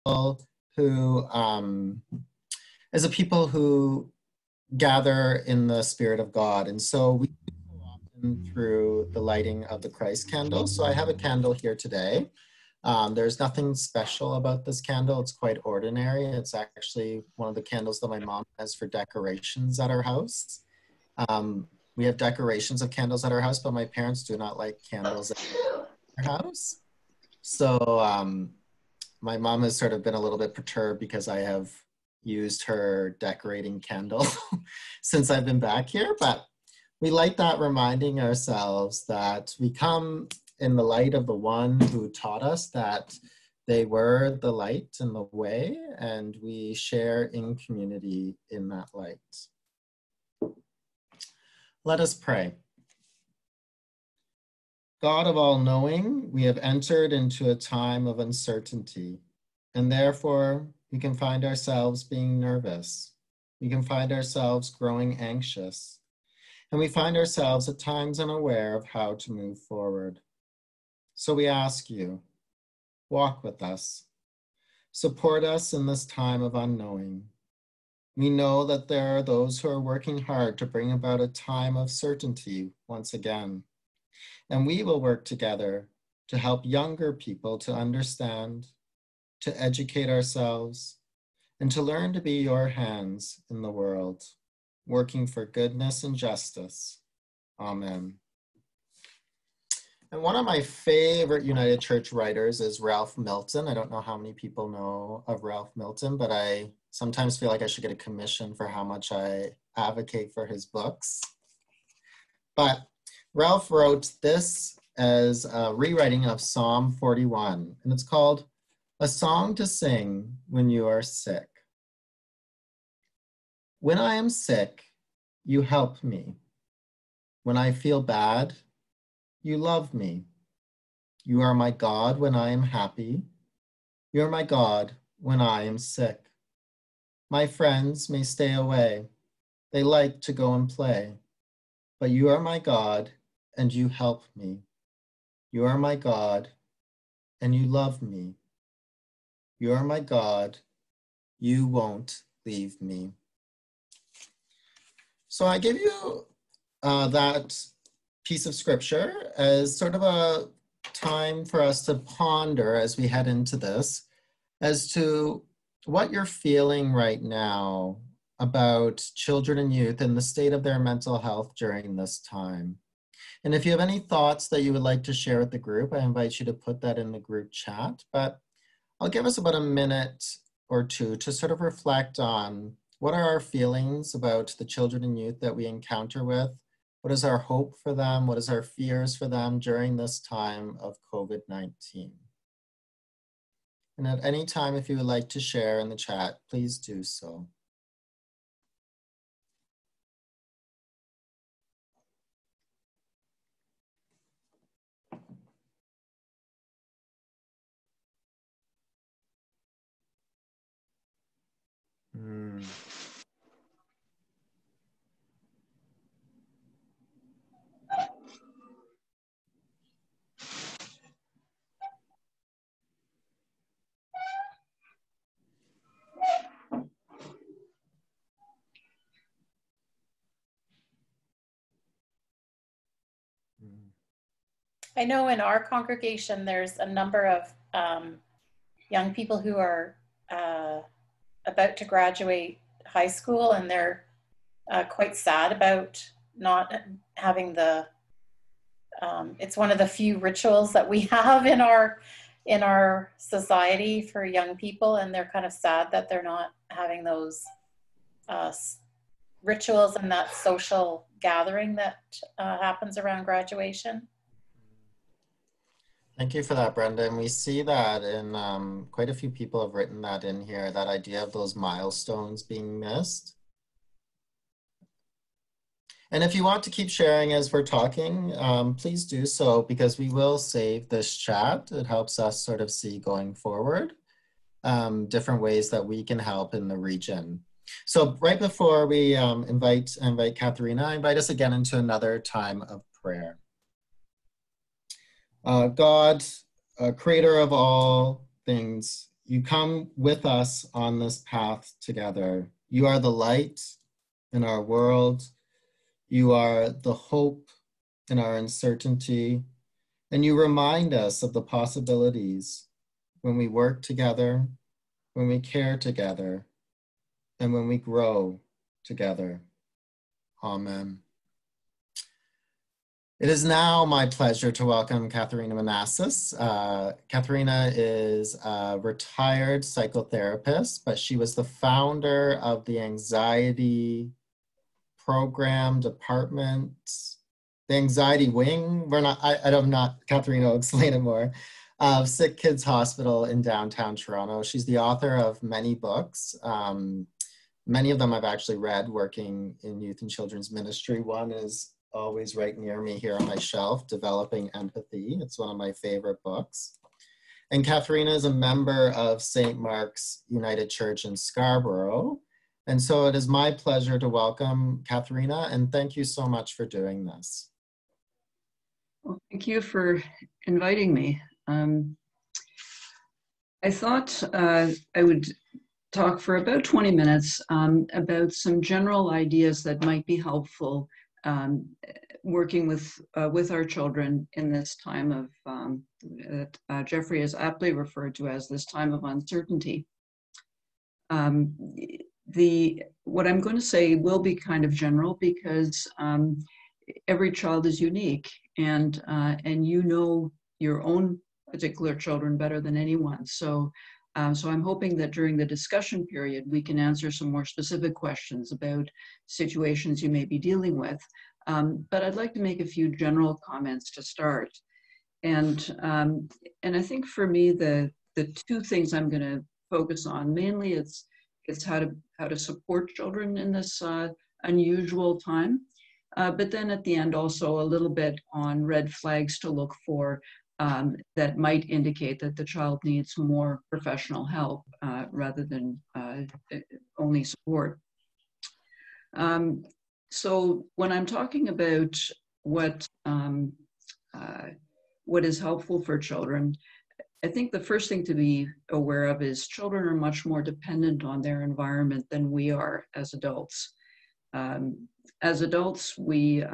who as a people who gather in the Spirit of God. And so we do so often through the lighting of the Christ candle. So I have a candle here today. There's nothing special about this candle. It's quite ordinary. It's actually one of the candles that my mom has for decorations at our house. We have decorations of candles at our house, but my parents do not like candles at our house. So my mom has sort of been a little bit perturbed because I have used her decorating candle since I've been back here, but we like that, reminding ourselves that we come in the light of the one who taught us that they were the light and the way, and we share in community in that light. Let us pray. God of all knowing, we have entered into a time of uncertainty, and therefore we can find ourselves being nervous. We can find ourselves growing anxious, and we find ourselves at times unaware of how to move forward. So we ask you, walk with us, support us in this time of unknowing. We know that there are those who are working hard to bring about a time of certainty once again. And we will work together to help younger people to understand, to educate ourselves, and to learn to be your hands in the world, working for goodness and justice. Amen. And one of my favorite United Church writers is Ralph Milton. I don't know how many people know of Ralph Milton, but I sometimes feel like I should get a commission for how much I advocate for his books. But Ralph wrote this as a rewriting of Psalm 41, and it's called A Song to Sing When You Are Sick. When I am sick, you help me. When I feel bad, you love me. You are my God when I am happy. You are my God when I am sick. My friends may stay away. They like to go and play. But you are my God and you help me. You are my God and you love me. You are my God. You won't leave me. So I give you that piece of scripture as sort of a time for us to ponder as we head into this, as to what you're feeling right now about children and youth and the state of their mental health during this time. And if you have any thoughts that you would like to share with the group, I invite you to put that in the group chat. But I'll give us about a minute or two to sort of reflect on what are our feelings about the children and youth that we encounter with. What is our hope for them? What is our fears for them during this time of COVID-19? And at any time, if you would like to share in the chat, please do so. I know in our congregation, there's a number of young people who are about to graduate high school, and they're quite sad about not having the, it's one of the few rituals that we have in our society for young people, and they're kind of sad that they're not having those rituals and that social gathering that happens around graduation. Thank you for that, Brenda. And we see that in quite a few people have written that in here, that idea of those milestones being missed. And if you want to keep sharing as we're talking, please do so, because we will save this chat. It helps us sort of see going forward different ways that we can help in the region. So right before we invite Katharina, I invite us again into another time of prayer. God, creator of all things, You come with us on this path together. You are the light in our world. You are the hope in our uncertainty. And you remind us of the possibilities when we work together, when we care together, and when we grow together. Amen. It is now my pleasure to welcome Katharina Manassis. Katharina is a retired psychotherapist, but she was the founder of the anxiety program department, the anxiety wing. I'm not, Katharina will explain it more, of Sick Kids Hospital in downtown Toronto. She's the author of many books. Many of them I've actually read working in youth and children's ministry. One is always right near me here on my shelf, Developing Empathy. It's one of my favorite books. And Katharina is a member of St. Mark's United Church in Scarborough. And so it is my pleasure to welcome Katharina, and thank you so much for doing this. Well, thank you for inviting me. I thought I would talk for about 20 minutes about some general ideas that might be helpful working with our children in this time of that Jeffrey has aptly referred to as this time of uncertainty. What I'm going to say will be kind of general because every child is unique, and you know your own particular children better than anyone. So I'm hoping that during the discussion period, we can answer some more specific questions about situations you may be dealing with. But I'd like to make a few general comments to start. And I think for me, the two things I'm going to focus on, mainly it's how to support children in this unusual time. But then at the end, also a little bit on red flags to look for that might indicate that the child needs more professional help rather than only support. So when I'm talking about what is helpful for children, I think the first thing to be aware of is children are much more dependent on their environment than we are as adults. As adults, we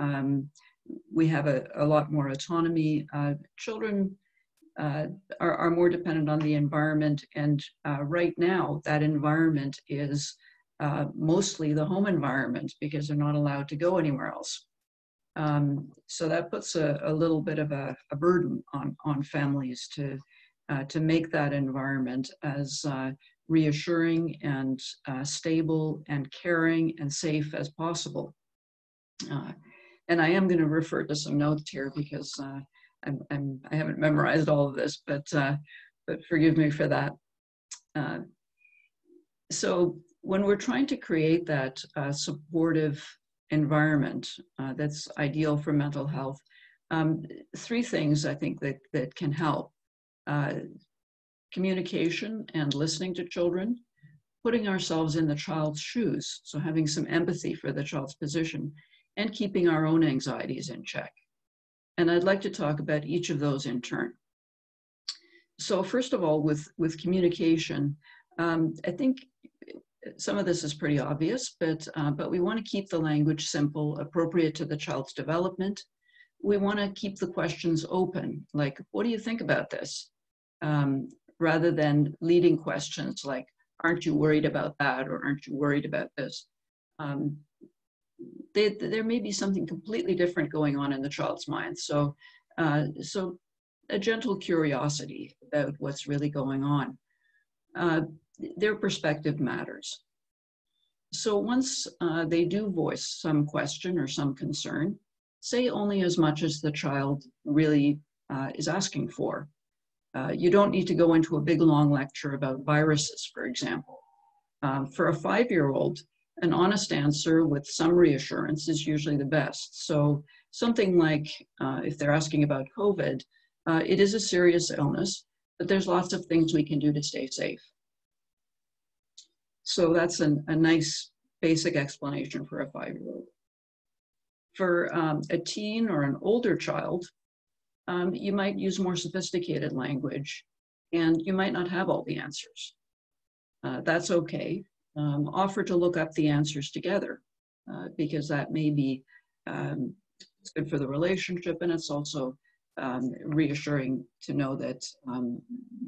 have a lot more autonomy. Children are more dependent on the environment, and right now that environment is mostly the home environment because they're not allowed to go anywhere else. So that puts a little bit of a burden on families to make that environment as reassuring and stable and caring and safe as possible. And I am going to refer to some notes here because I haven't memorized all of this, but forgive me for that. So when we're trying to create that supportive environment that's ideal for mental health, three things I think that can help. Communication and listening to children, putting ourselves in the child's shoes, so having some empathy for the child's position, and keeping our own anxieties in check. And I'd like to talk about each of those in turn. So first of all, with communication, I think some of this is pretty obvious, but we want to keep the language simple, appropriate to the child's development. We want to keep the questions open, like, what do you think about this? Rather than leading questions like, aren't you worried about that? Or aren't you worried about this? There may be something completely different going on in the child's mind. So a gentle curiosity about what's really going on. Their perspective matters. So once they do voice some question or some concern, say only as much as the child really is asking for. You don't need to go into a big long lecture about viruses, for example. For a 5-year-old, an honest answer with some reassurance is usually the best. So something like, if they're asking about COVID, it is a serious illness, but there's lots of things we can do to stay safe. So that's a nice basic explanation for a 5-year-old. For a teen or an older child, you might use more sophisticated language and you might not have all the answers. That's okay. Offer to look up the answers together, because that may be it's good for the relationship, and it's also reassuring to know that,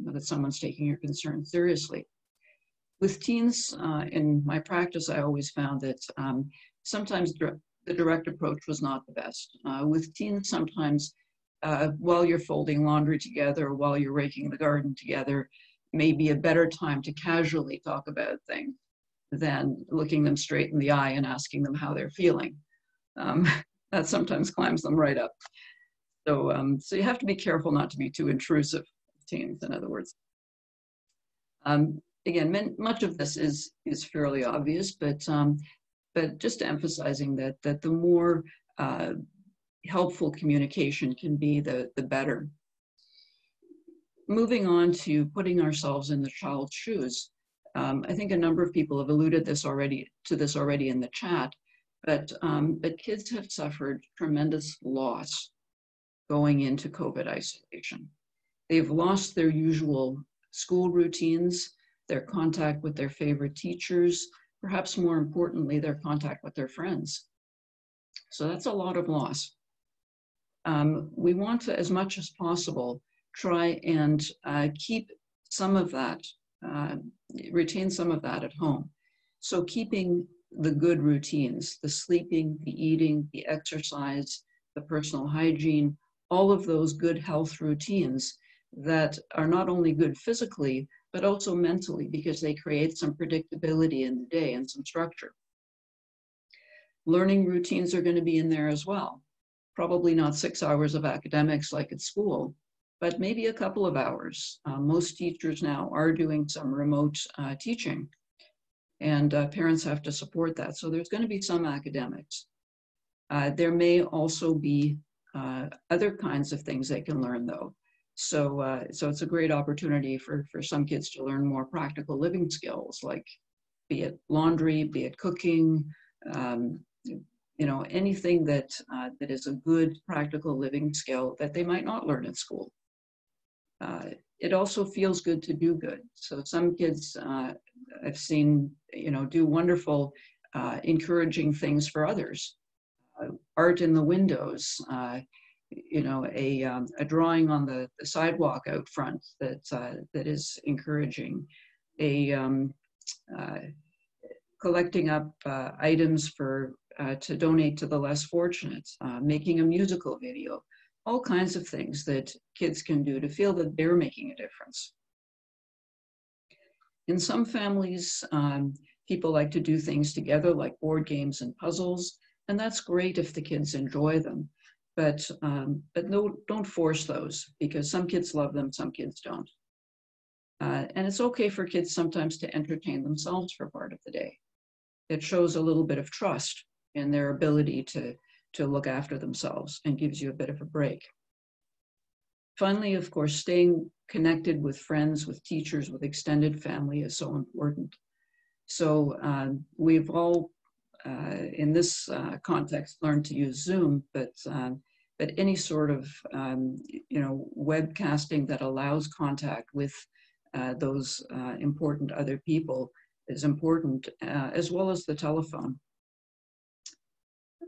that someone's taking your concerns seriously. With teens, in my practice, I always found that sometimes the direct approach was not the best. With teens, sometimes while you're folding laundry together, or while you're raking the garden together, may be a better time to casually talk about things than looking them straight in the eye and asking them how they're feeling. That sometimes climbs them right up. So, so you have to be careful not to be too intrusive with teens, in other words. Again, much of this is fairly obvious, but just emphasizing that the more helpful communication can be, the better. Moving on to putting ourselves in the child's shoes. I think a number of people have alluded to this already in the chat, but kids have suffered tremendous loss going into COVID isolation. They've lost their usual school routines, their contact with their favorite teachers, perhaps more importantly, their contact with their friends. So that's a lot of loss. We want to, as much as possible, try and keep some of that, retain some of that at home. So keeping the good routines, the sleeping, the eating, the exercise, the personal hygiene, all of those good health routines that are not only good physically, but also mentally, because they create some predictability in the day and some structure. Learning routines are going to be in there as well. Probably not 6 hours of academics like at school, but maybe a couple of hours. Most teachers now are doing some remote teaching, and parents have to support that. So there's going to be some academics. There may also be other kinds of things they can learn, though. So, so it's a great opportunity for some kids to learn more practical living skills, like be it laundry, be it cooking, you know, anything that that is a good practical living skill that they might not learn at school. It also feels good to do good. So some kids I've seen, you know, do wonderful, encouraging things for others. Art in the windows, you know, a drawing on the sidewalk out front that that is encouraging. Collecting up items for to donate to the less fortunate, making a musical video, all kinds of things that kids can do to feel that they're making a difference. In some families, people like to do things together, like board games and puzzles, and that's great if the kids enjoy them. But no, don't force those, because some kids love them, some kids don't. And it's okay for kids sometimes to entertain themselves for part of the day. It shows a little bit of trust in their ability to look after themselves and gives you a bit of a break. Finally, of course, staying connected with friends, with teachers, with extended family is so important. So we've all, in this context, learned to use Zoom, but any sort of you know, webcasting that allows contact with those important other people is important, as well as the telephone.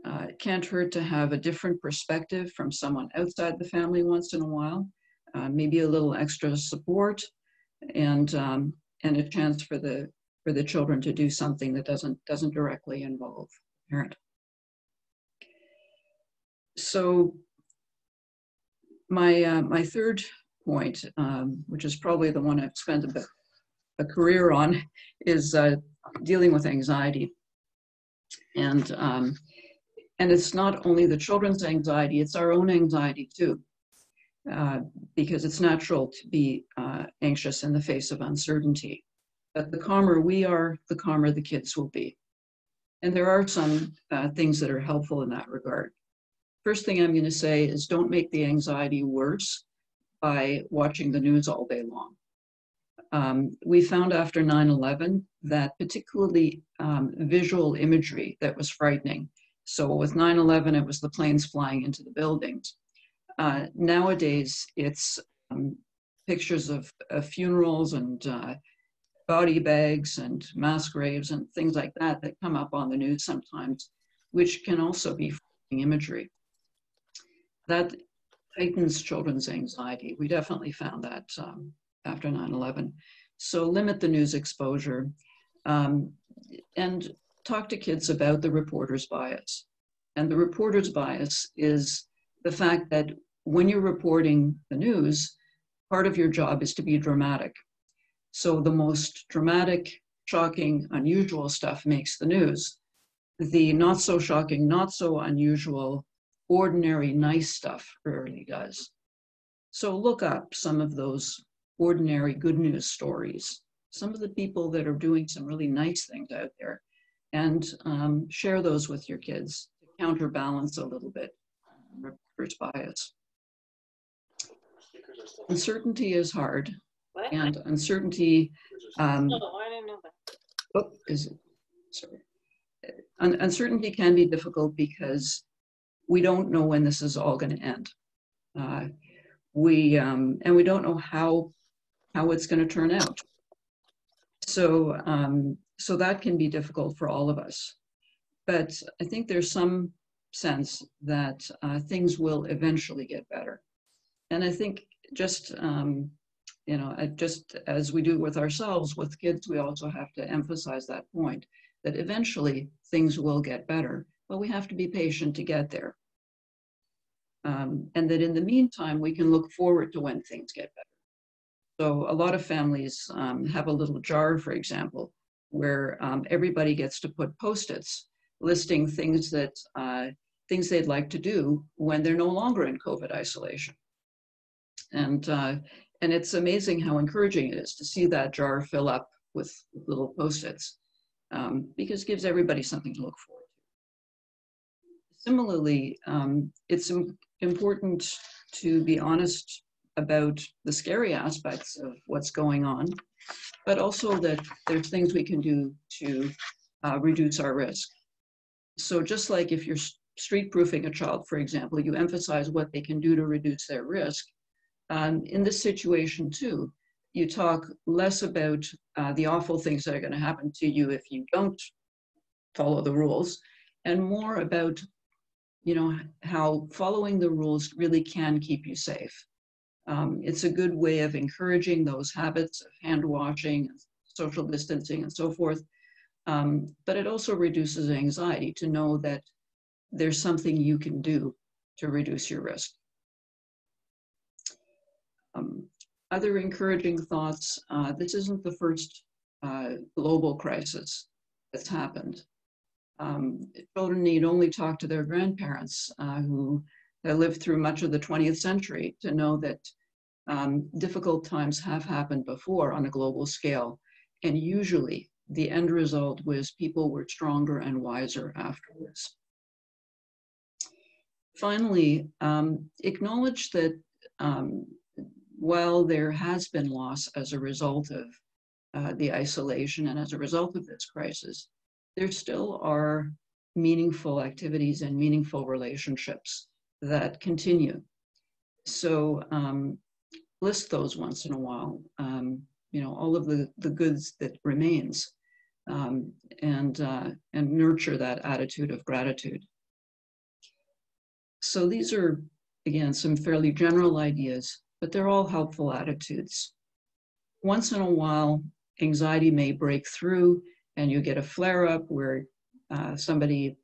It can't hurt to have a different perspective from someone outside the family once in a while, maybe a little extra support, and a chance for the children to do something that doesn't directly involve the parent. So my third point, which is probably the one I've spent a career on, is dealing with anxiety. And it's not only the children's anxiety, it's our own anxiety too, because it's natural to be anxious in the face of uncertainty. But the calmer we are, the calmer the kids will be. And there are some things that are helpful in that regard. First thing I'm going to say is don't make the anxiety worse by watching the news all day long. We found after 9/11 that particularly visual imagery that was frightening. So with 9/11, it was the planes flying into the buildings. Nowadays, it's pictures of funerals and body bags and mass graves and things like that that come up on the news sometimes, which can also be frightening imagery. That heightens children's anxiety. We definitely found that after 9/11. So limit the news exposure and talk to kids about the reporter's bias. And the reporter's bias is the fact that when you're reporting the news, part of your job is to be dramatic. So the most dramatic, shocking, unusual stuff makes the news. The not so shocking, not so unusual, ordinary, nice stuff rarely does. So look up some of those ordinary good news stories, some of the people that are doing some really nice things out there, and share those with your kids to counterbalance a little bit reporter's bias. Uncertainty is hard, and uncertainty, I didn't know that. Uncertainty can be difficult because we don't know when this is all going to end. And we don't know how it's going to turn out. So that can be difficult for all of us. But I think there's some sense that things will eventually get better. And I think just as we do with ourselves, with kids, we also have to emphasize that point, that eventually things will get better, but we have to be patient to get there. And that in the meantime, we can look forward to when things get better. So a lot of families have a little jar, for example, where everybody gets to put Post-its listing things they'd like to do when they're no longer in COVID isolation. And it's amazing how encouraging it is to see that jar fill up with little Post-its, because it gives everybody something to look forward to. Similarly, it's important to be honest about the scary aspects of what's going on, but also that there's things we can do to reduce our risk. So just like if you're street-proofing a child, for example, you emphasize what they can do to reduce their risk. In this situation too, you talk less about the awful things that are going to happen to you if you don't follow the rules, and more about, how following the rules really can keep you safe. It's a good way of encouraging those habits of hand washing, social distancing, and so forth. But it also reduces anxiety to know that there's something you can do to reduce your risk. Other encouraging thoughts, this isn't the first global crisis that's happened. Children need only talk to their grandparents who have lived through much of the 20th century to know that difficult times have happened before on a global scale. And usually the end result was people were stronger and wiser afterwards. Finally, acknowledge that while there has been loss as a result of the isolation and as a result of this crisis, there still are meaningful activities and meaningful relationships that continue. So list those once in a while, all of the goods that remains, and nurture that attitude of gratitude. So these are, again, some fairly general ideas, but they're all helpful attitudes. Once in a while, anxiety may break through and you get a flare-up where somebody,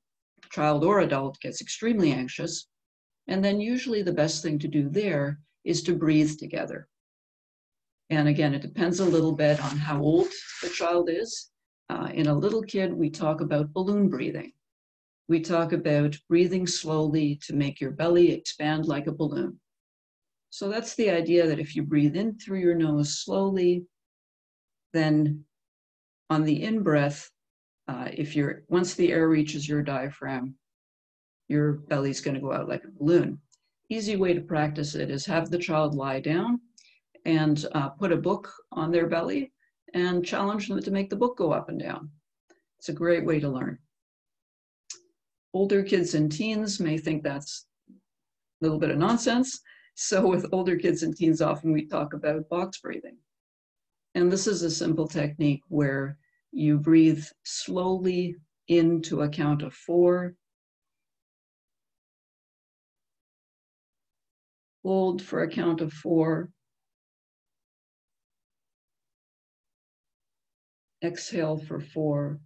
child or adult, gets extremely anxious. And then usually the best thing to do there is to breathe together. And again, it depends a little bit on how old the child is. In a little kid, we talk about balloon breathing. We talk about breathing slowly to make your belly expand like a balloon. So that's the idea that if you breathe in through your nose slowly, then on the in-breath, once the air reaches your diaphragm, your belly's going to go out like a balloon. Easy way to practice it is have the child lie down and put a book on their belly and challenge them to make the book go up and down. It's a great way to learn. Older kids and teens may think that's a little bit of nonsense, So with older kids and teens, often we talk about box breathing. And this is a simple technique where you breathe slowly into a count of 4, hold for a count of 4, exhale for 4,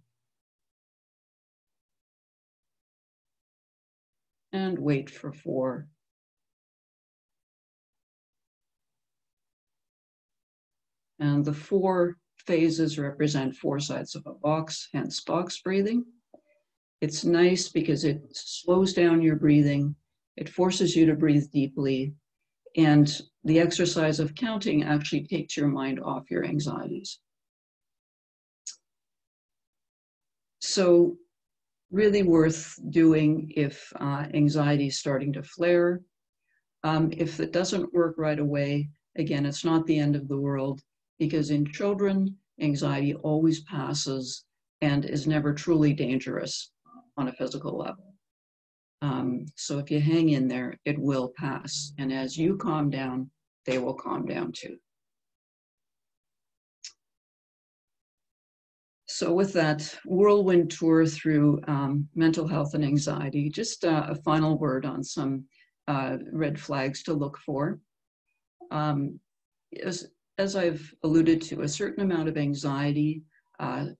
and wait for 4. And the 4 phases represent 4 sides of a box, hence box breathing. It's nice because it slows down your breathing, it forces you to breathe deeply, and the exercise of counting actually takes your mind off your anxieties. So really worth doing if anxiety is starting to flare. If it doesn't work right away, again, it's not the end of the world, because in children, anxiety always passes and is never truly dangerous on a physical level. So if you hang in there, it will pass. And as you calm down, they will calm down too. So with that whirlwind tour through mental health and anxiety, just a final word on some red flags to look for. As I've alluded to, a certain amount of anxiety,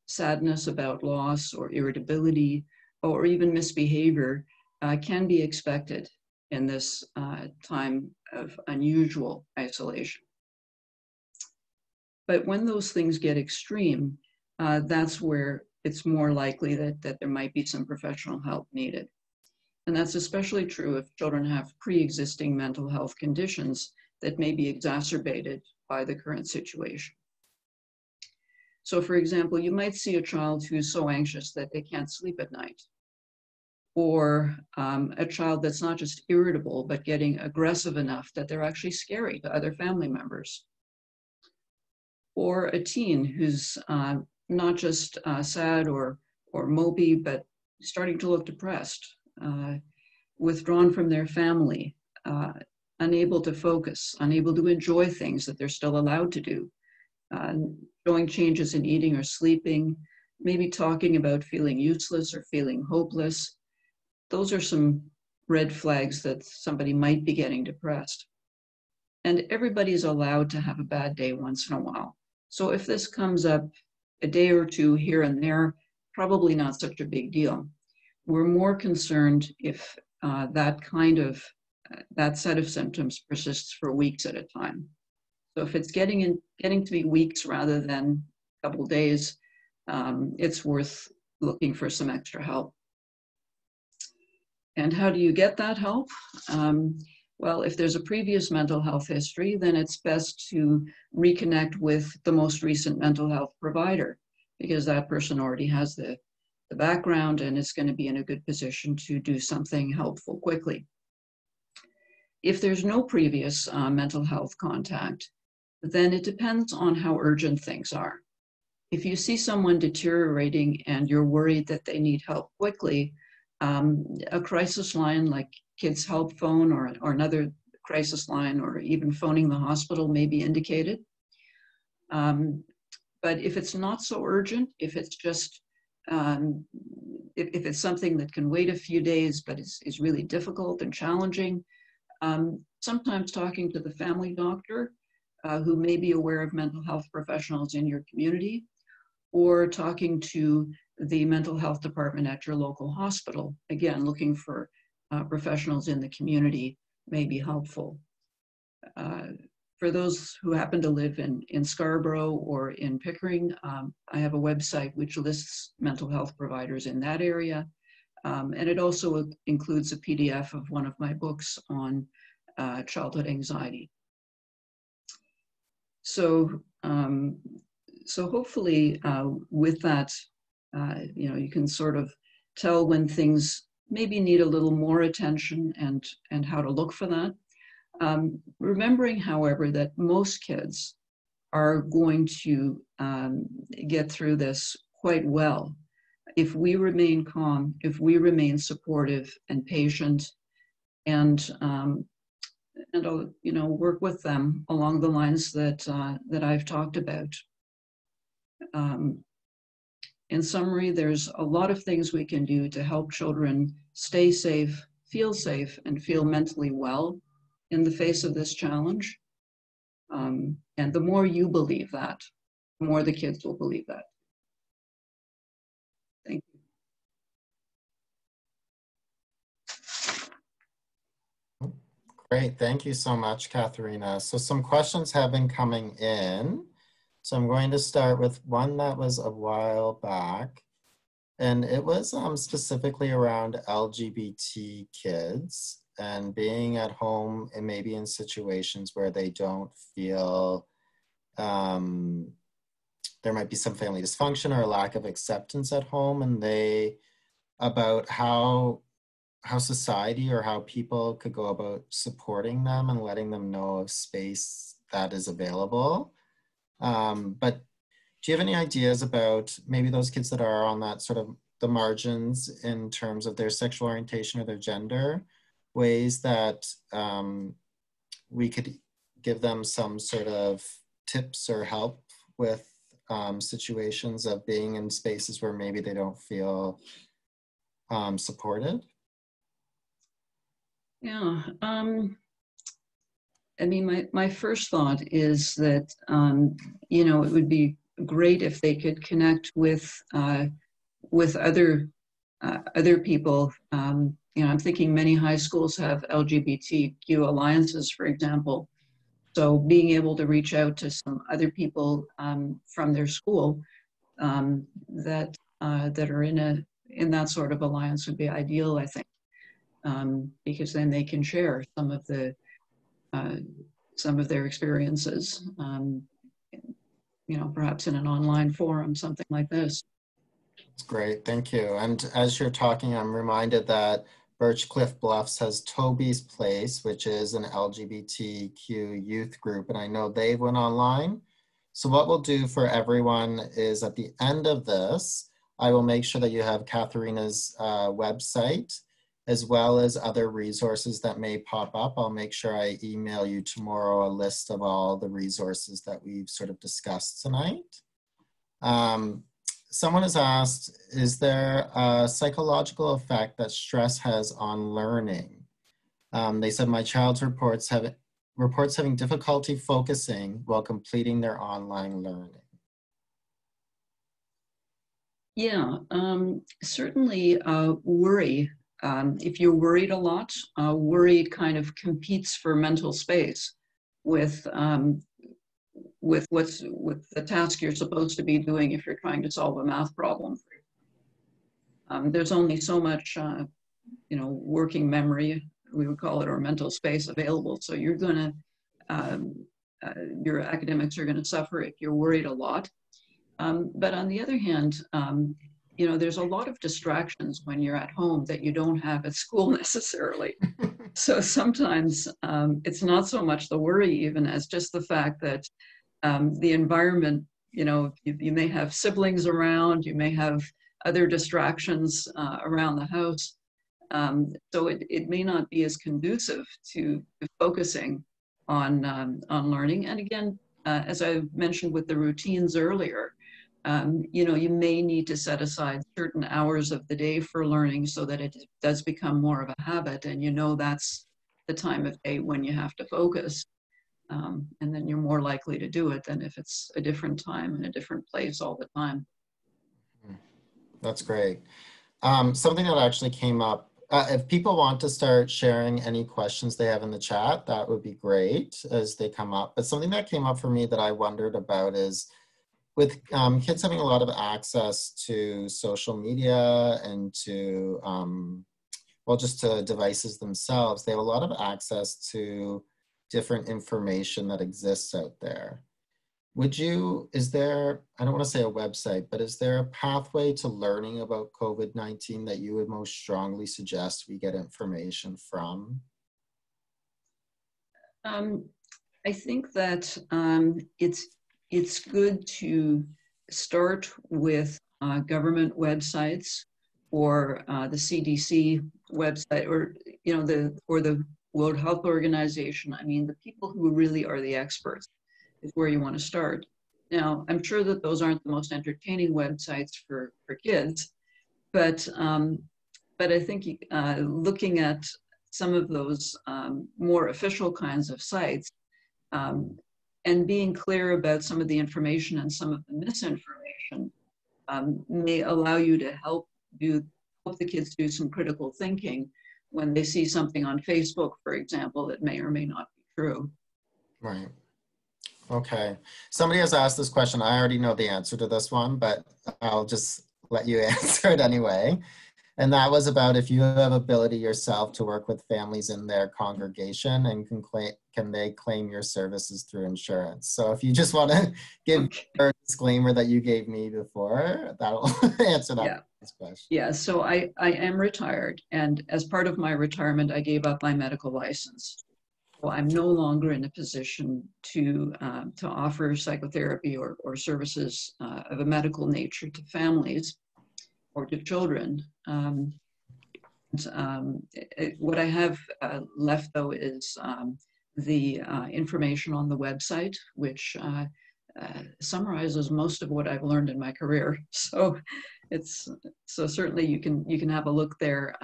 sadness about loss or irritability, or even misbehavior can be expected in this time of unusual isolation. But when those things get extreme, that's where it's more likely that there might be some professional help needed. And that's especially true if children have pre-existing mental health conditions that may be exacerbated by the current situation. So for example, you might see a child who's so anxious that they can't sleep at night, or a child that's not just irritable, but getting aggressive enough that they're actually scary to other family members, or a teen who's not just sad or mopey, but starting to look depressed, withdrawn from their family, unable to focus, unable to enjoy things that they're still allowed to do, showing changes in eating or sleeping, maybe talking about feeling useless or feeling hopeless. Those are some red flags that somebody might be getting depressed. And everybody's allowed to have a bad day once in a while. So if this comes up a day or two here and there, probably not such a big deal. We're more concerned if that set of symptoms persists for weeks at a time. So if it's getting to be weeks rather than a couple days, it's worth looking for some extra help. And how do you get that help? Well, if there's a previous mental health history, then it's best to reconnect with the most recent mental health provider, because that person already has the background and is going to be in a good position to do something helpful quickly. If there's no previous mental health contact, then it depends on how urgent things are. If you see someone deteriorating and you're worried that they need help quickly, a crisis line like Kids Help Phone or another crisis line, or even phoning the hospital, may be indicated. But if it's not so urgent, if it's just, if it's something that can wait a few days but is really difficult and challenging, sometimes talking to the family doctor who may be aware of mental health professionals in your community, or talking to the mental health department at your local hospital. Again, looking for professionals in the community may be helpful. For those who happen to live in Scarborough or in Pickering, I have a website which lists mental health providers in that area. And it also includes a PDF of one of my books on childhood anxiety. So, so hopefully with that, you can sort of tell when things maybe need a little more attention and how to look for that. Remembering, however, that most kids are going to get through this quite well if we remain calm, if we remain supportive and patient, and I'll, work with them along the lines that I've talked about. In summary, there's a lot of things we can do to help children stay safe, and feel mentally well in the face of this challenge. And the more you believe that, the more the kids will believe that. Thank you. Great, thank you so much, Katharina. So some questions have been coming in. So I'm going to start with one that was a while back, and it was specifically around LGBT kids and being at home and maybe in situations where they don't feel there might be some family dysfunction or a lack of acceptance at home, and about how society or how people could go about supporting them and letting them know of space that is available. But do you have any ideas about maybe those kids that are on that sort of the margins in terms of their sexual orientation or their gender, ways that we could give them some sort of tips or help with situations of being in spaces where maybe they don't feel supported? Yeah, I mean, my first thought is that, it would be great if they could connect with other people. I'm thinking many high schools have LGBTQ alliances, for example. So being able to reach out to some other people from their school that are in that sort of alliance would be ideal, I think, because then they can share some of their experiences, perhaps in an online forum, something like this. That's great, thank you. And as you're talking, I'm reminded that Birchcliff Bluffs has Toby's Place, which is an LGBTQ youth group, and I know they went online. So what we'll do for everyone is at the end of this, I will make sure that you have Katharina's website, as well as other resources that may pop up. I'll make sure I email you tomorrow a list of all the resources that we've sort of discussed tonight. Someone has asked, is there a psychological effect that stress has on learning? They said, my child reports having difficulty focusing while completing their online learning. Yeah, certainly worry. If you're worried a lot, worry kind of competes for mental space with the task you're supposed to be doing if you're trying to solve a math problem. There's only so much, working memory, we would call it, or mental space available. So you're gonna, your academics are gonna suffer if you're worried a lot. But on the other hand, there's a lot of distractions when you're at home that you don't have at school necessarily. So sometimes it's not so much the worry even as just the fact that the environment, you may have siblings around, you may have other distractions around the house. So it may not be as conducive to focusing on learning. And again, as I mentioned with the routines earlier, you may need to set aside certain hours of the day for learning so that it does become more of a habit, and that's the time of day when you have to focus. And then you're more likely to do it than if it's a different time and a different place all the time. That's great. Something that actually came up, if people want to start sharing any questions they have in the chat, that would be great as they come up. But something that came up for me that I wondered about is, with kids having a lot of access to social media and to, just to devices themselves, they have a lot of access to different information that exists out there. Is there, I don't want to say a website, but is there a pathway to learning about COVID-19 that you would most strongly suggest we get information from? I think that it's good to start with government websites or the CDC website, or the World Health Organization. I mean, the people who really are the experts is where you want to start. Now, I'm sure that those aren't the most entertaining websites for kids, but I think looking at some of those more official kinds of sites and being clear about some of the information and some of the misinformation may allow you to help the kids do some critical thinking when they see something on Facebook, for example, that may or may not be true. Right. Okay. Somebody has asked this question. I already know the answer to this one, but I'll just let you answer it anyway. And that was about if you have ability yourself to work with families in their congregation and can they claim your services through insurance? So if you just want to give a disclaimer that you gave me before, that'll answer that question. Yeah, so I am retired, and as part of my retirement, I gave up my medical license. So I'm no longer in a position to offer psychotherapy or services of a medical nature to families or to children. What I have left, though, is the information on the website, which summarizes most of what I've learned in my career. So certainly you can have a look there.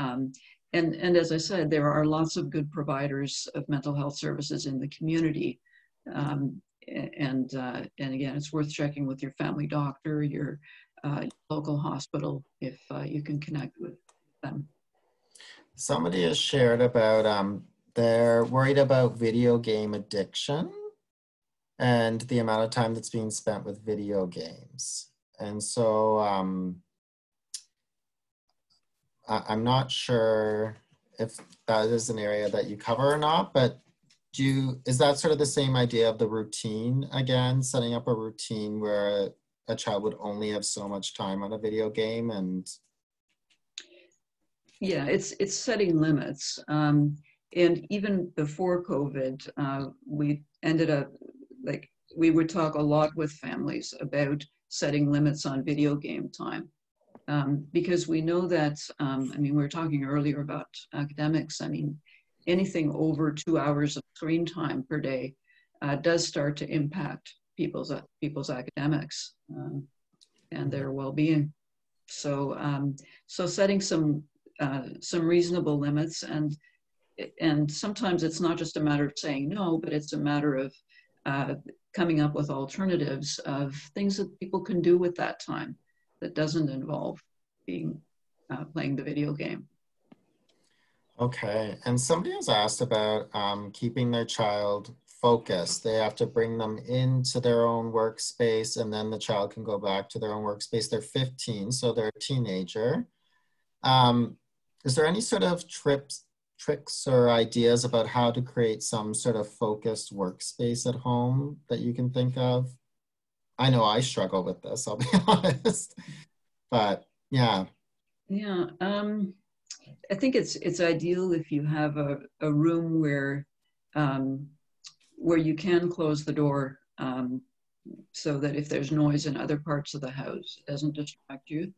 And as I said, there are lots of good providers of mental health services in the community. And again, it's worth checking with your family doctor, your local hospital, if you can connect with them. Somebody has shared about they're worried about video game addiction and the amount of time that's being spent with video games. And so I'm not sure if that is an area that you cover or not, but is that sort of the same idea of the routine again, setting up a routine where a child would only have so much time on a video game? And yeah, it's setting limits. And even before COVID, we ended up, we would talk a lot with families about setting limits on video game time. Because we know that, we were talking earlier about academics. Anything over 2 hours of screen time per day does start to impact people's academics and their well-being. So setting some reasonable limits, and sometimes it's not just a matter of saying no, but it's a matter of coming up with alternatives of things that people can do with that time that doesn't involve playing the video game. Okay, and somebody has asked about keeping their child focused. They have to bring them into their own workspace, and then the child can go back to their own workspace. They're 15, so they're a teenager. Is there any sort of tricks or ideas about how to create some sort of focused workspace at home that you can think of? I know I struggle with this, I'll be honest, but yeah. Yeah, I think it's ideal if you have a room where you can close the door so that if there's noise in other parts of the house, it doesn't distract you.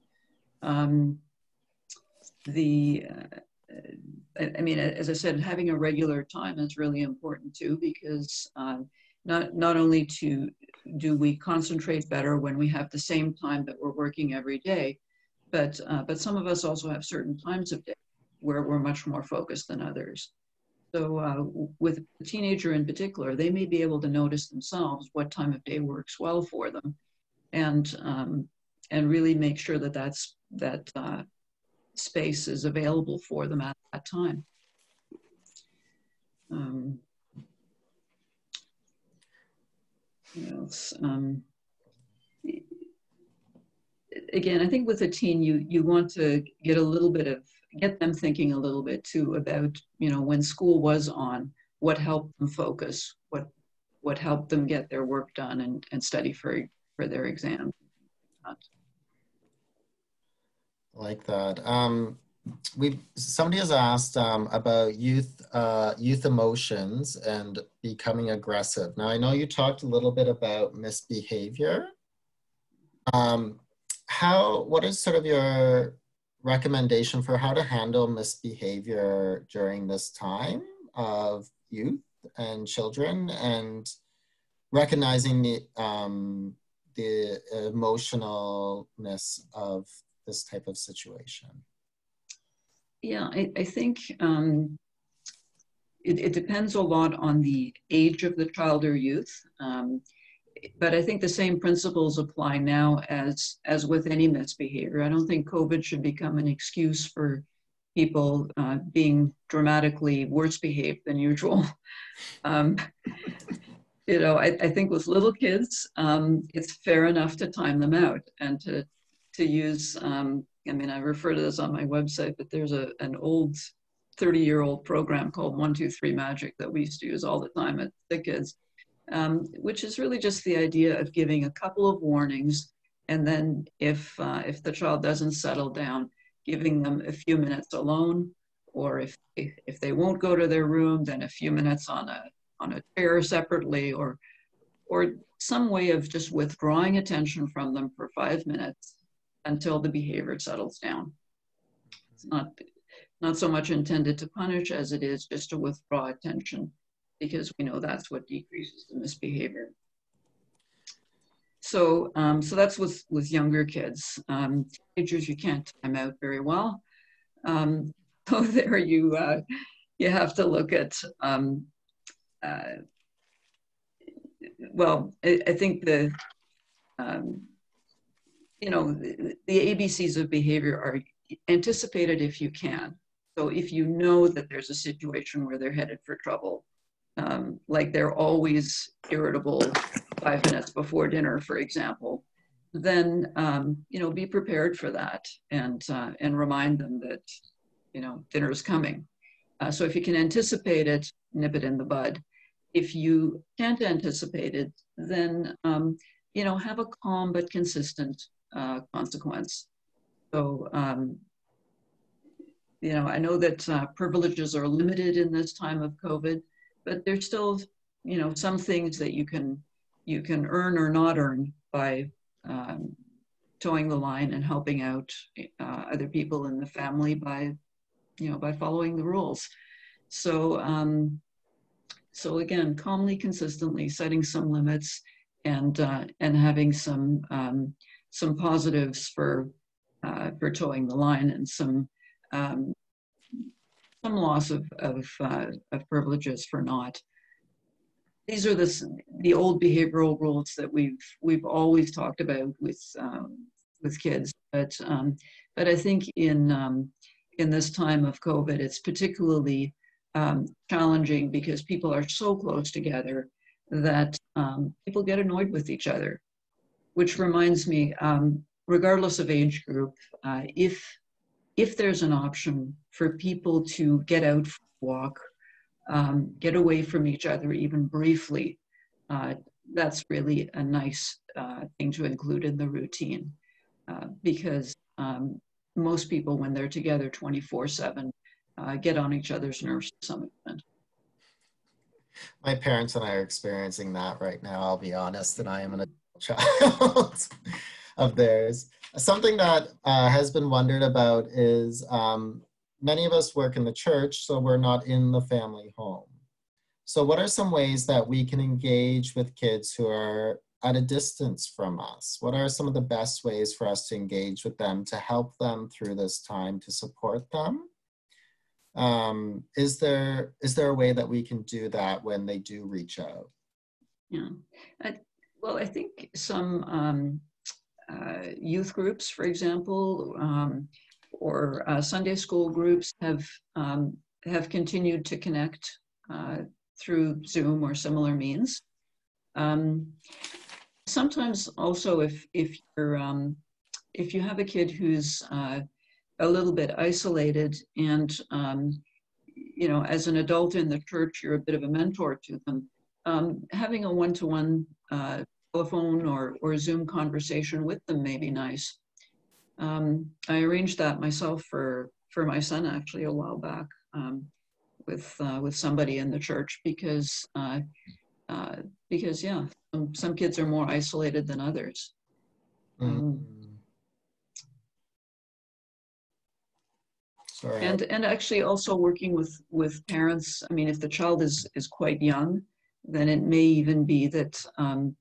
As I said, having a regular time is really important too, because not only do we concentrate better when we have the same time that we're working every day, but some of us also have certain times of day where we're much more focused than others. So with a teenager in particular, they may be able to notice themselves what time of day works well for them, and really make sure that space is available for them at that time. What else? Again, I think with a teen, you want to get them thinking a little bit too about, when school was on, what helped them focus, what helped them get their work done and study for their exam. Like that. Somebody has asked about youth emotions and becoming aggressive. Now, I know you talked a little bit about misbehavior. What is sort of your recommendation for how to handle misbehavior during this time? of youth and children, and recognizing the emotionalness of this type of situation? Yeah, I think it depends a lot on the age of the child or youth. But I think the same principles apply now as with any misbehavior. I don't think COVID should become an excuse for people being dramatically worse behaved than usual. You know, I think with little kids, it's fair enough to time them out and to use, I mean, I refer to this on my website, but there's an old 30-year-old program called 1-2-3 Magic that we used to use all the time at the kids, which is really just the idea of giving a couple of warnings, and then if the child doesn't settle down, giving them a few minutes alone, or if they won't go to their room, then a few minutes on a chair separately, or some way of just withdrawing attention from them for 5 minutes until the behavior settles down. It's not so much intended to punish as it is just to withdraw attention, because we know that's what decreases the misbehavior. So so that's with younger kids. Teenagers, you can't time out very well. So there you have to look at well, I think the you know, the ABCs of behavior are anticipated if you can. So if you know that there's a situation where they're headed for trouble, like they're always irritable 5 minutes before dinner, for example, then you know, be prepared for that, and remind them that, you know, dinner is coming. So if you can anticipate it, nip it in the bud. If you can't anticipate it, then you know, have a calm but consistent consequence. So you know, I know that privileges are limited in this time of COVID, but there's still, you know, some things that you can earn or not earn by towing the line and helping out other people in the family by, you know, by following the rules. So so again, calmly, consistently setting some limits, and having some positives for towing the line, and some loss of privileges for not. These are the old behavioral rules that we've always talked about with kids, but I think in this time of COVID, it's particularly challenging because people are so close together that people get annoyed with each other. Which reminds me, regardless of age group, if there's an option for people to get out for a walk, get away from each other even briefly, that's really a nice thing to include in the routine, because most people, when they're together 24/7, get on each other's nerves to some extent. My parents and I are experiencing that right now, I'll be honest, and I am an adult child of theirs. Something that has been wondered about is many of us work in the church, so we're not in the family home. So what are some ways that we can engage with kids who are at a distance from us? What are some of the best ways for us to engage with them, to help them through this time, to support them? Is there a way that we can do that when they do reach out? Yeah, well, I think some youth groups, for example, or Sunday school groups have continued to connect through Zoom or similar means. Sometimes also, if you have a kid who's a little bit isolated, and you know, as an adult in the church, you're a bit of a mentor to them, having a one-to-one telephone or Zoom conversation with them may be nice. I arranged that myself for my son actually a while back, with somebody in the church, because yeah, some kids are more isolated than others. Sorry. And actually also working with parents. I mean, if the child is quite young, then it may even be that,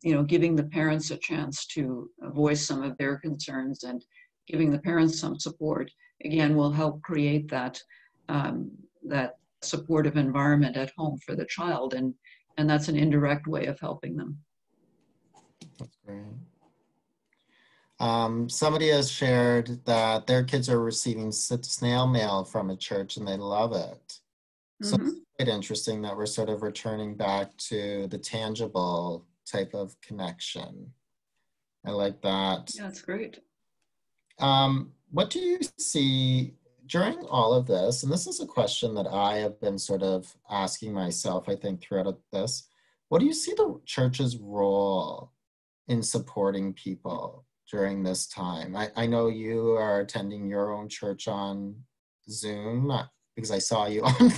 you know, giving the parents a chance to voice some of their concerns and giving the parents some support, again, will help create that, that supportive environment at home for the child. And that's an indirect way of helping them. That's great. Somebody has shared that their kids are receiving snail mail from a church and they love it. So it's quite interesting that we're sort of returning back to the tangible type of connection. I like that. Yeah, that's great. What do you see during all of this? And this is a question that I have been sort of asking myself, I think, throughout this. What do you see the church's role in supporting people during this time? I know you are attending your own church on Zoom because I saw you on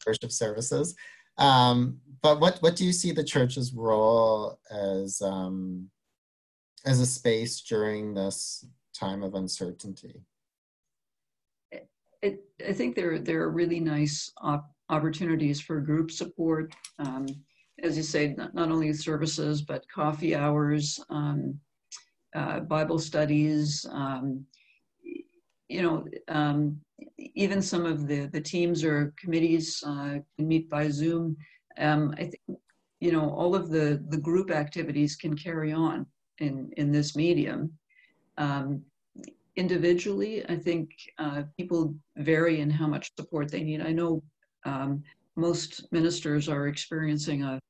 worship services. But what do you see the church's role as a space during this time of uncertainty? I think there are really nice opportunities for group support. As you say, not only services, but coffee hours, Bible studies, you know, even some of the teams or committees can meet by Zoom. I think, you know, all of the group activities can carry on in this medium. Individually, I think people vary in how much support they need. I know most ministers are experiencing a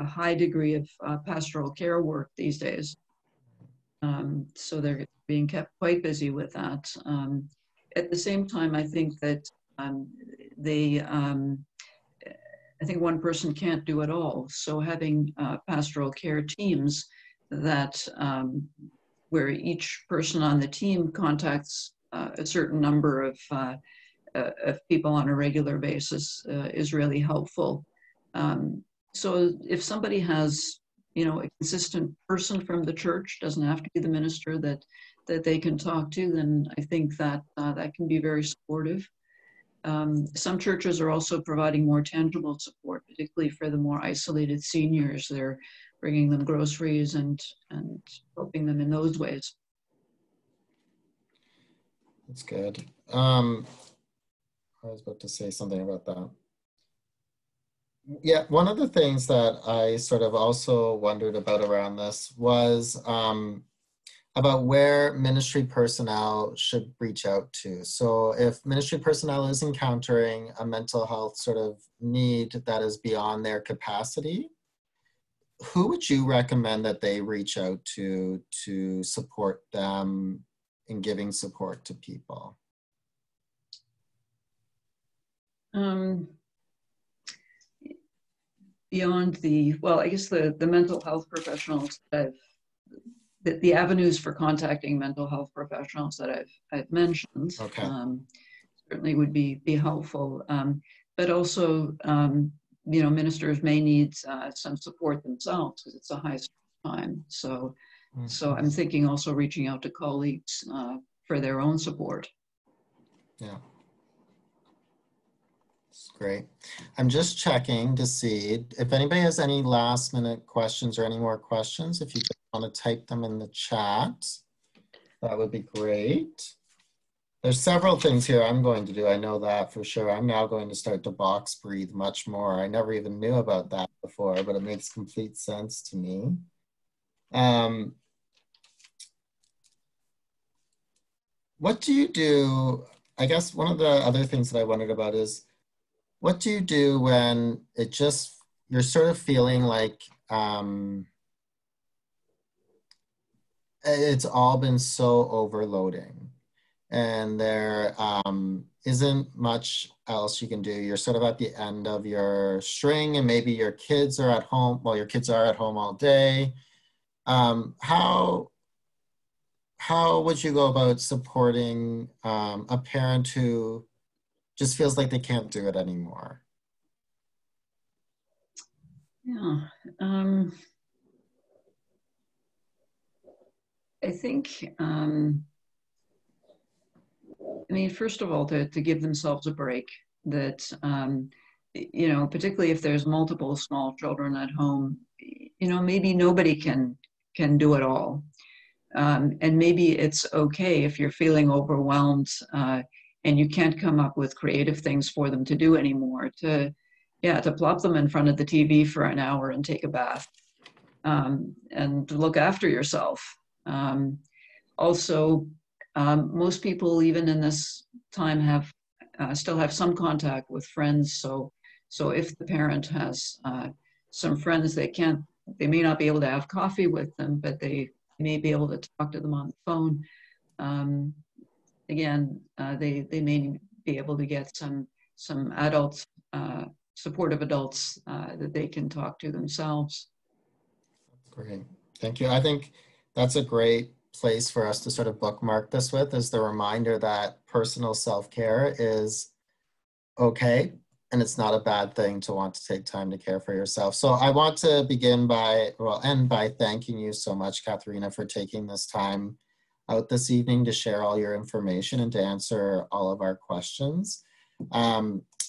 high degree of pastoral care work these days. So they're being kept quite busy with that. At the same time, I think that I think one person can't do it all. So having pastoral care teams that where each person on the team contacts a certain number of people on a regular basis is really helpful. So if somebody has, you know, a consistent person from the church, doesn't have to be the minister that they can talk to, then I think that that can be very supportive. Some churches are also providing more tangible support, particularly for the more isolated seniors. They're bringing them groceries and helping them in those ways. That's good. I was about to say something about that. Yeah, one of the things that I sort of also wondered about around this was about where ministry personnel should reach out to. So if ministry personnel is encountering a mental health sort of need that is beyond their capacity, who would you recommend that they reach out to support them in giving support to people? Beyond the, well, I guess the mental health professionals that the avenues for contacting mental health professionals that I've mentioned, okay. Certainly would be helpful. But also, you know, ministers may need some support themselves because it's a high time. So I'm thinking also reaching out to colleagues for their own support. Yeah. That's great. I'm just checking to see if anybody has any last minute questions or any more questions. If you just want to type them in the chat, that would be great. There's several things here I'm going to do. I know that for sure. I'm now going to start to box breathe much more. I never even knew about that before, but it makes complete sense to me. What do you do? I guess one of the other things that I wondered about is, what do you do when it just, you're sort of feeling like it's all been so overloading and there isn't much else you can do? You're sort of at the end of your string and maybe your kids are at home, well, your kids are at home all day. How would you go about supporting a parent who just feels like they can't do it anymore? Yeah. I think I mean, first of all, to give themselves a break, that, you know, particularly if there's multiple small children at home, you know, maybe nobody can do it all. And maybe it's okay if you're feeling overwhelmed and you can't come up with creative things for them to do anymore, to plop them in front of the TV for an hour and take a bath, and look after yourself. Also, most people, even in this time, have still have some contact with friends. So if the parent has some friends, they may not be able to have coffee with them, but they may be able to talk to them on the phone. Again, they may be able to get some adults, supportive adults that they can talk to themselves. Great, thank you. I think that's a great place for us to sort of bookmark this with, is the reminder that personal self-care is okay, and it's not a bad thing to want to take time to care for yourself. So I want to end by thanking you so much, Katharina, for taking this time out this evening to share all your information and to answer all of our questions.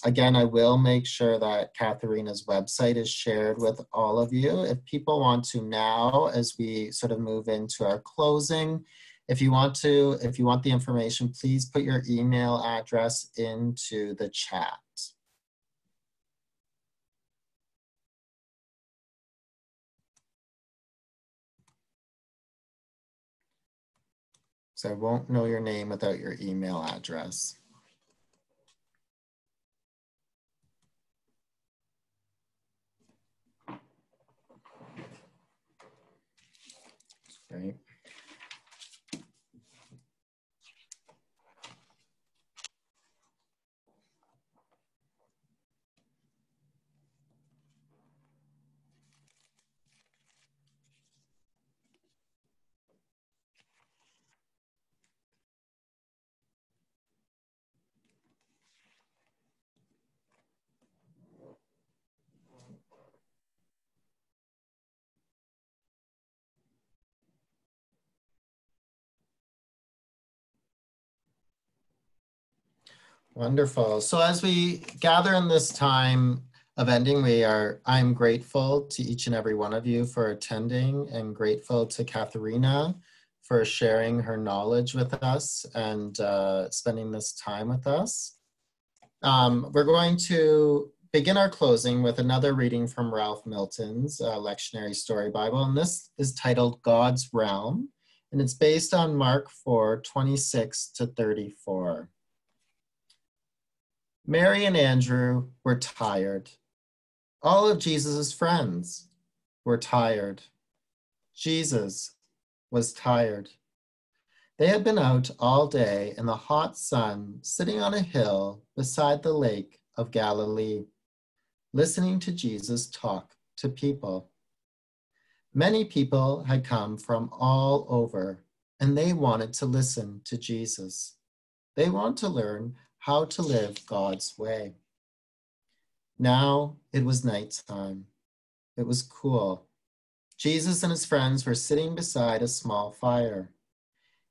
Again, I will make sure that Katharina's website is shared with all of you. If people want to now, as we sort of move into our closing, if you want the information, please put your email address into the chat. So I won't know your name without your email address. Great. Wonderful. So as we gather in this time of ending, I'm grateful to each and every one of you for attending, and grateful to Katharina for sharing her knowledge with us and spending this time with us. We're going to begin our closing with another reading from Ralph Milton's lectionary story Bible, and this is titled God's Realm, and it's based on Mark 4:26-34. Mary and Andrew were tired. All of Jesus's friends were tired. Jesus was tired. They had been out all day in the hot sun, sitting on a hill beside the lake of Galilee, listening to Jesus talk to people. Many people had come from all over, and they wanted to listen to Jesus. They wanted to learn how to live God's way. Now it was nighttime. It was cool. Jesus and his friends were sitting beside a small fire.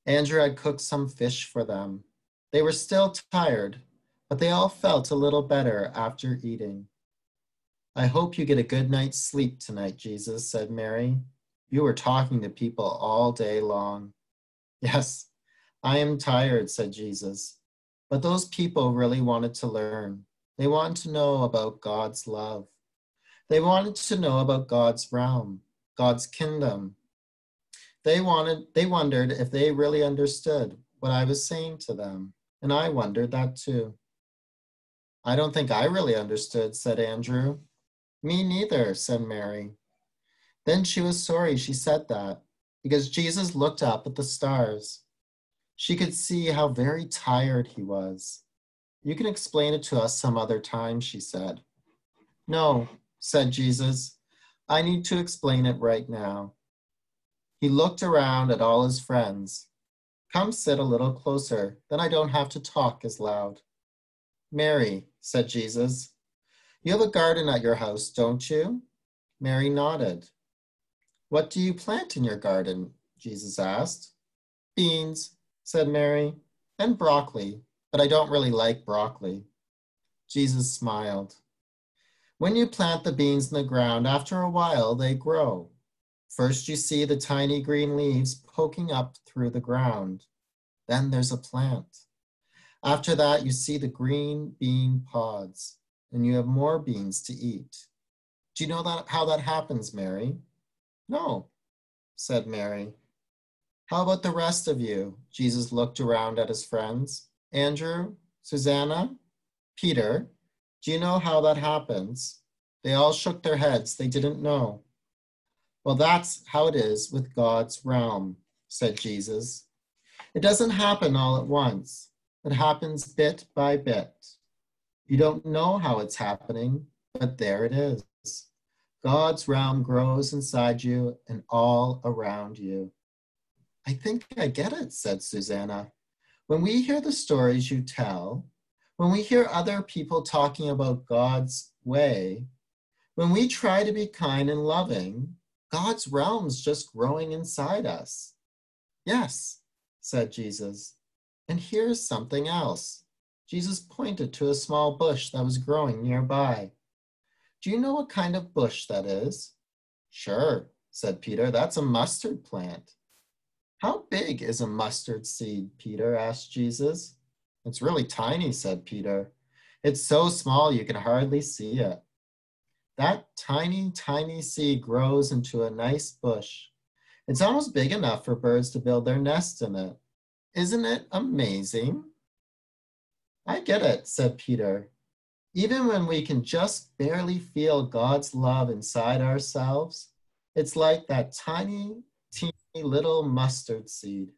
Andrew had cooked some fish for them. They were still tired, but they all felt a little better after eating. I hope you get a good night's sleep tonight, Jesus, said Mary. You were talking to people all day long. Yes, I am tired, said Jesus. But those people really wanted to learn. They wanted to know about God's love. They wanted to know about God's realm, God's kingdom. They wondered if they really understood what I was saying to them, and I wondered that too. I don't think I really understood, said Andrew. Me neither, said Mary. Then she was sorry she said that, because Jesus looked up at the stars. She could see how very tired he was. You can explain it to us some other time, she said. No, said Jesus. I need to explain it right now. He looked around at all his friends. Come sit a little closer, then I don't have to talk as loud. Mary, said Jesus, you have a garden at your house, don't you? Mary nodded. What do you plant in your garden? Jesus asked. Beans, said Mary, and broccoli, but I don't really like broccoli. Jesus smiled. When you plant the beans in the ground, after a while they grow. First you see the tiny green leaves poking up through the ground. Then there's a plant. After that, you see the green bean pods, and you have more beans to eat. Do you know how that happens, Mary? No, said Mary. How about the rest of you? Jesus looked around at his friends. Andrew, Susanna, Peter, do you know how that happens? They all shook their heads. They didn't know. Well, that's how it is with God's realm, said Jesus. It doesn't happen all at once. It happens bit by bit. You don't know how it's happening, but there it is. God's realm grows inside you and all around you. I think I get it, said Susanna. When we hear the stories you tell, when we hear other people talking about God's way, when we try to be kind and loving, God's realm's just growing inside us. Yes, said Jesus. And here's something else. Jesus pointed to a small bush that was growing nearby. Do you know what kind of bush that is? Sure, said Peter. That's a mustard plant. How big is a mustard seed, Peter? Asked Jesus. It's really tiny, said Peter. It's so small you can hardly see it. That tiny, tiny seed grows into a nice bush. It's almost big enough for birds to build their nest in it. Isn't it amazing? I get it, said Peter. Even when we can just barely feel God's love inside ourselves, it's like that tiny, teeny little mustard seed.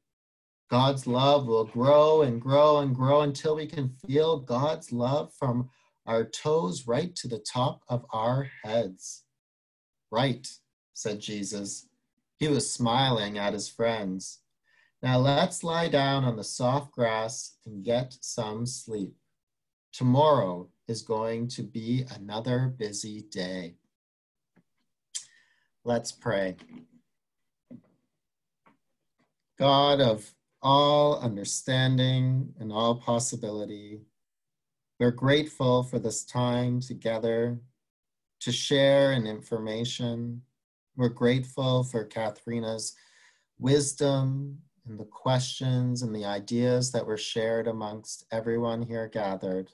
God's love will grow and grow and grow until we can feel God's love from our toes right to the top of our heads. Right, said Jesus. He was smiling at his friends. Now let's lie down on the soft grass and get some sleep. Tomorrow is going to be another busy day. Let's pray. God of all understanding and all possibility, we're grateful for this time together to share in information. We're grateful for Katharina's wisdom and the questions and the ideas that were shared amongst everyone here gathered.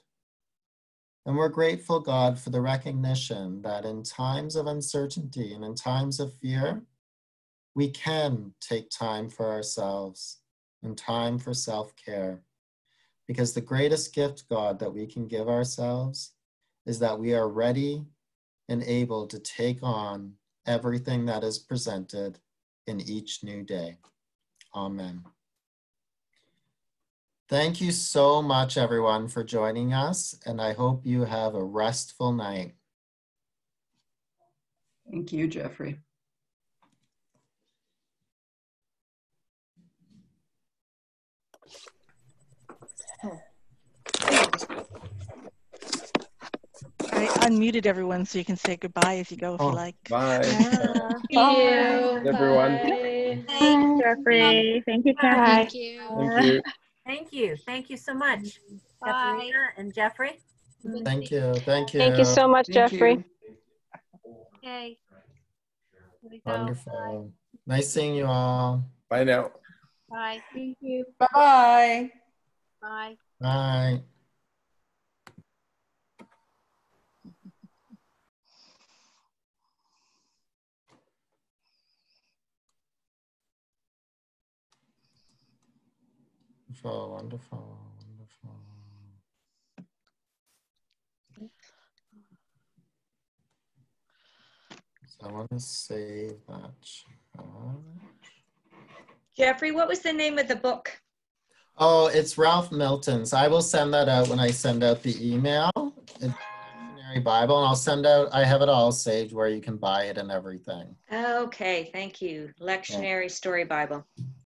And we're grateful, God, for the recognition that in times of uncertainty and in times of fear, we can take time for ourselves and time for self-care. Because the greatest gift, God, that we can give ourselves is that we are ready and able to take on everything that is presented in each new day. Amen. Thank you so much, everyone, for joining us, and I hope you have a restful night. Thank you, Jeffrey. I unmuted everyone so you can say goodbye as you go if you like. Bye. Thank you. Everyone. Bye. Thanks, Jeffrey. Thank you, Kathy. Thank you. Thank you. Thank you so much, Bye. Katharina and Jeffrey. Thank you. Thank you. Thank you so much, Thank Jeffrey. you. Okay. Here we go. Wonderful. Nice seeing you all. Bye now. Bye. Thank you. Bye-bye. Bye. Bye. Wonderful, wonderful, wonderful. So I want to save that chat. Jeffrey, what was the name of the book? Oh, it's Ralph Milton's. I will send that out when I send out the email. It's a Lectionary Bible, and I'll send out, I have it all saved where you can buy it and everything. Okay, thank you. Lectionary Story Bible.